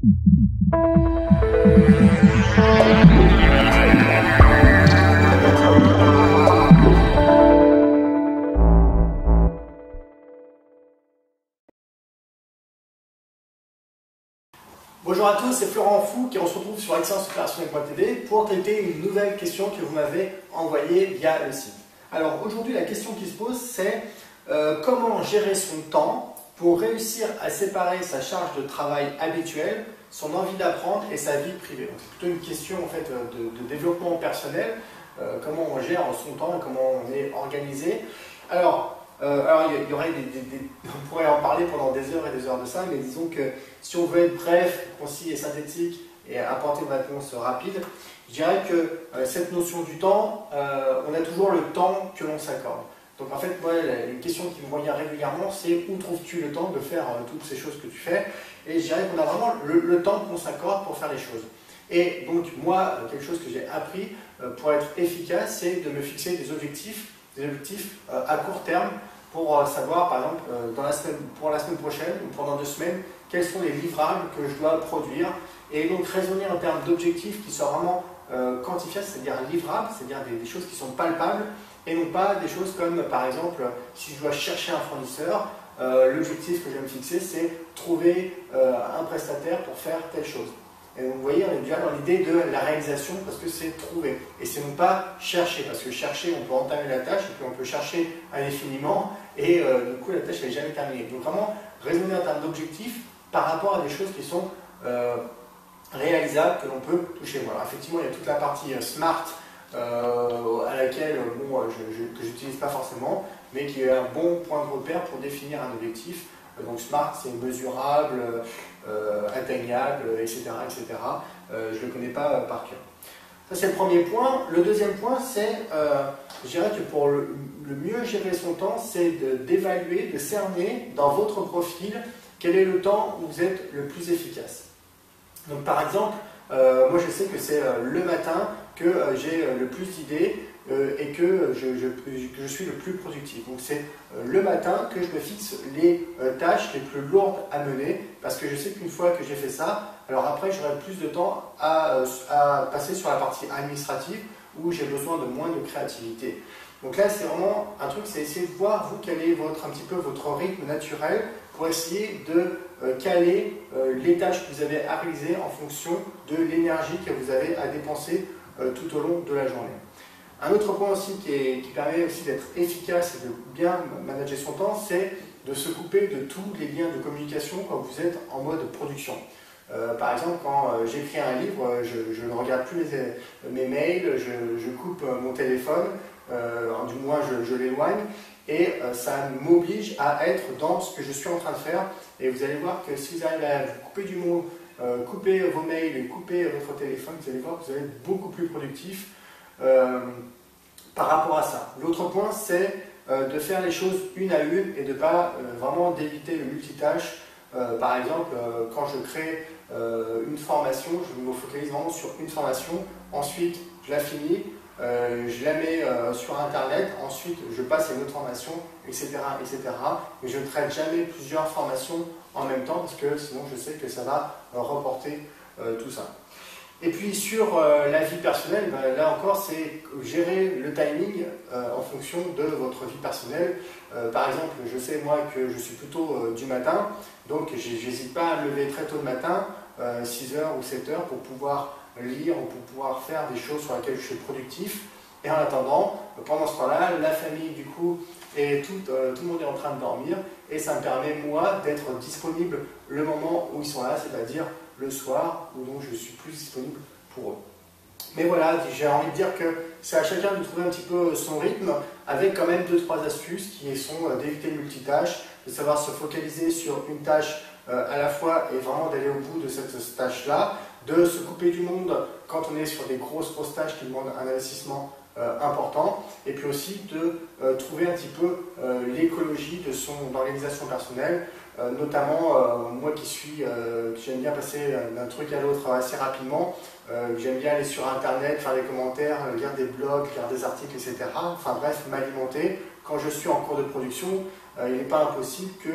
Bonjour à tous, c'est Florent Fou qui on se retrouve sur excellenceopérationnelle.tv pour traiter une nouvelle question que vous m'avez envoyée via le site. Alors aujourd'hui la question qui se pose c'est comment gérer son temps pour réussir à séparer sa charge de travail habituelle, son envie d'apprendre et sa vie privée. C'est plutôt une question en fait de développement personnel, comment on gère son temps et comment on est organisé. Alors il y aurait on pourrait en parler pendant des heures et des heures de ça, mais disons que si on veut être bref, concis et synthétique et apporter une réponse rapide, je dirais que cette notion du temps, on a toujours le temps que l'on s'accorde. Donc en fait, moi, une question qui me revient régulièrement, c'est où trouves-tu le temps de faire toutes ces choses que tu fais? Et je dirais qu'on a vraiment le temps qu'on s'accorde pour faire les choses. Et donc moi, quelque chose que j'ai appris pour être efficace, c'est de me fixer des objectifs à court terme pour savoir, par exemple, pour la semaine prochaine ou pendant 2 semaines, quels sont les livrables que je dois produire. Et donc raisonner en termes d'objectifs qui sont vraiment quantifiables, c'est-à-dire livrables, c'est-à-dire des choses qui sont palpables, et non pas des choses comme, par exemple, si je dois chercher un fournisseur, l'objectif que je vais me fixer, c'est trouver un prestataire pour faire telle chose. Et donc, vous voyez, on est déjà dans l'idée de la réalisation parce que c'est trouver. Et c'est non pas chercher, parce que chercher, on peut entamer la tâche, et puis on peut chercher indéfiniment, et du coup, la tâche n'est jamais terminée. Donc vraiment, raisonner en termes d'objectifs par rapport à des choses qui sont réalisables, que l'on peut toucher. Voilà. Effectivement, il y a toute la partie SMART, à laquelle que je n'utilise pas forcément, mais qui est un bon point de repère pour définir un objectif. Donc SMART, c'est mesurable, atteignable, etc. etc. Je ne le connais pas par cœur. Ça, c'est le premier point. Le deuxième point, c'est, je dirais que pour le mieux gérer son temps, c'est d'évaluer, de cerner dans votre profil quel est le temps où vous êtes le plus efficace. Donc par exemple, moi je sais que c'est le matin que j'ai le plus d'idées et que je suis le plus productif. Donc c'est le matin que je me fixe les tâches les plus lourdes à mener parce que je sais qu'une fois que j'ai fait ça, alors après j'aurai plus de temps à passer sur la partie administrative où j'ai besoin de moins de créativité. Donc là c'est vraiment un truc, c'est essayer de voir vous quel est un petit peu votre rythme naturel pour essayer de caler les tâches que vous avez à réaliser en fonction de l'énergie que vous avez à dépenser tout au long de la journée. Un autre point aussi qui permet aussi d'être efficace et de bien manager son temps, c'est de se couper de tous les liens de communication quand vous êtes en mode production. Par exemple, quand j'écris un livre, je ne regarde plus mes mails, je coupe mon téléphone, du moins je l'éloigne, et ça m'oblige à être dans ce que je suis en train de faire. Et vous allez voir que si vous arrivez à vous couper du monde, couper vos mails et couper votre téléphone, vous allez voir que vous allez être beaucoup plus productif par rapport à ça. L'autre point, c'est de faire les choses une à une et de pas vraiment d'éviter le multitâche. Par exemple, quand je crée une formation, je me focalise vraiment sur une formation, ensuite je la finis, je la mets sur internet, ensuite je passe à une autre formation, etc. etc. Mais je ne traite jamais plusieurs formations en même temps parce que sinon je sais que ça va reporter tout ça. Et puis sur la vie personnelle, là encore c'est gérer le timing en fonction de votre vie personnelle. Par exemple, je sais moi que je suis plutôt du matin, donc j'hésite pas à me lever très tôt le matin, 6h ou 7h pour pouvoir lire ou pour pouvoir faire des choses sur lesquelles je suis productif. Et en attendant, pendant ce temps-là, la famille du coup, et tout le monde est en train de dormir et ça me permet moi d'être disponible le moment où ils sont là, c'est-à-dire le soir où donc je suis plus disponible pour eux. Mais voilà, j'ai envie de dire que c'est à chacun de trouver un petit peu son rythme avec quand même 2-3 astuces qui sont d'éviter le multitâche, de savoir se focaliser sur une tâche à la fois et vraiment d'aller au bout de cette tâche-là, de se couper du monde quand on est sur des grosses tâches qui demandent un investissement important, et puis aussi de trouver un petit peu l'écologie de son organisation personnelle, notamment moi qui j'aime bien passer d'un truc à l'autre assez rapidement, j'aime bien aller sur internet, faire des commentaires, lire des blogs, lire des articles, etc. Enfin bref, m'alimenter. Quand je suis en cours de production, il n'est pas impossible que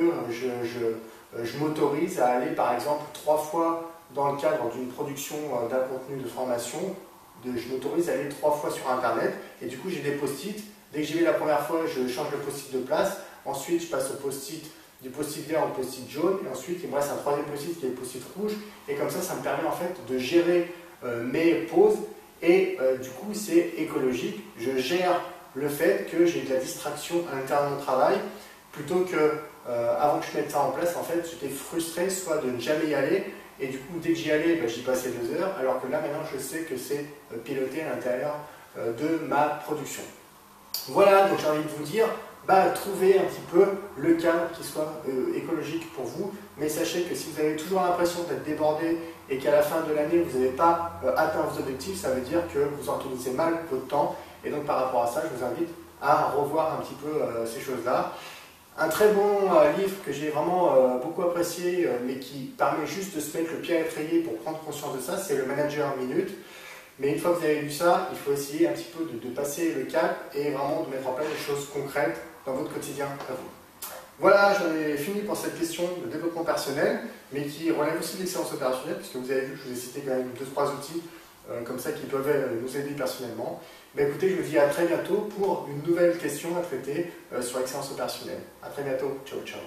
je m'autorise à aller par exemple 3 fois dans le cadre d'une production d'un contenu de formation, je m'autorise à aller 3 fois sur Internet, et du coup j'ai des post-it. Dès que j'y vais la première fois, je change le post-it de place, ensuite je passe au post-it, du post-it vert au post-it jaune, et ensuite il me reste un troisième post-it qui est le post-it rouge, et comme ça me permet en fait de gérer mes pauses, et du coup c'est écologique. Je gère le fait que j'ai de la distraction à l'intérieur de mon travail, plutôt que avant que je mette ça en place, en fait j'étais frustré soit de ne jamais y aller, et du coup dès que j'y allais, j'y passais 2 heures, alors que là maintenant je sais que c'est piloté à l'intérieur de ma production. Voilà, donc j'ai envie de vous dire, trouvez un petit peu le cadre qui soit écologique pour vous, mais sachez que si vous avez toujours l'impression d'être débordé et qu'à la fin de l'année vous n'avez pas atteint vos objectifs, ça veut dire que vous organisez mal votre temps, et donc par rapport à ça, je vous invite à revoir un petit peu ces choses-là. Un très bon livre que j'ai vraiment beaucoup apprécié, mais qui permet juste de se mettre le pied à l'étrier pour prendre conscience de ça, c'est Le Manager Minute. Mais une fois que vous avez lu ça, il faut essayer un petit peu de passer le cap et vraiment de mettre en place des choses concrètes dans votre quotidien à vous. Voilà, j'en ai fini pour cette question de développement personnel, mais qui relève aussi de l'excellence opérationnelle, puisque vous avez vu que je vous ai cité quand même 2-3 outils comme ça qui peuvent nous aider personnellement. Écoutez, je vous dis à très bientôt pour une nouvelle question à traiter sur l'excellence opérationnelle. À très bientôt, ciao ciao.